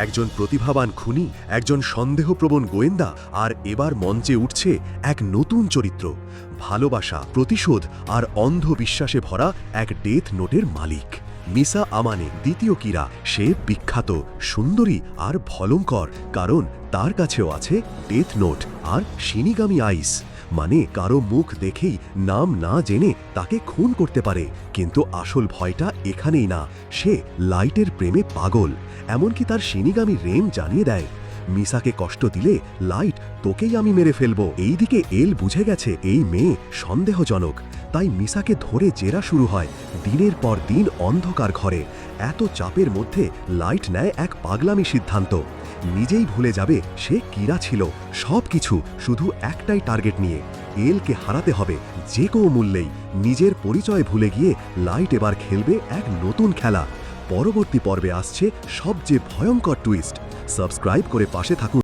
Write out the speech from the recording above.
একজন প্রতিভাবান খুনি, একজন সন্দেহপ্রবণ গোয়েন্দা, আর এবার মঞ্চে উঠছে এক নতুন চরিত্র, ভালোবাসা, প্রতিশোধ আর অন্ধ বিশ্বাসে ভরা এক ডেথ নোটের মালিক। মিসা আমানে দ্বিতীয় কিরা। সে বিখ্যাত, সুন্দরী আর ভয়ঙ্কর, কারণ তার কাছেও আছে ডেথ নোট আর শিনিগামি আইস, মানে কারো মুখ দেখেই নাম না জেনে তাকে খুন করতে পারে। কিন্তু আসল ভয়টা এখানেই না, সে লাইটের প্রেমে পাগল। এমনকি তার শিনিগামি রেম জানিয়ে দেয়, মিসাকে কষ্ট দিলে লাইট তোকেই আমি মেরে ফেলবো। এইদিকে এল বুঝে গেছে এই মেয়ে সন্দেহজনক, তাই মিসাকে ধরে জেরা শুরু হয়। দিনের পর দিন অন্ধকার ঘরে এত চাপের মধ্যে লাইট নেয় এক পাগলামি সিদ্ধান্ত, নিজেই ভুলে যাবে সে কিরা ছিল। সব কিছু শুধু একটাই টার্গেট নিয়ে, এলকে হারাতে হবে যে কোনো মূল্যেই। নিজের পরিচয় ভুলে গিয়ে লাইট এবার খেলবে এক নতুন খেলা। পরবর্তী পর্বে আসছে সবচেয়ে ভয়ঙ্কর টুইস্ট। সাবস্ক্রাইব করে পাশে থাকুন।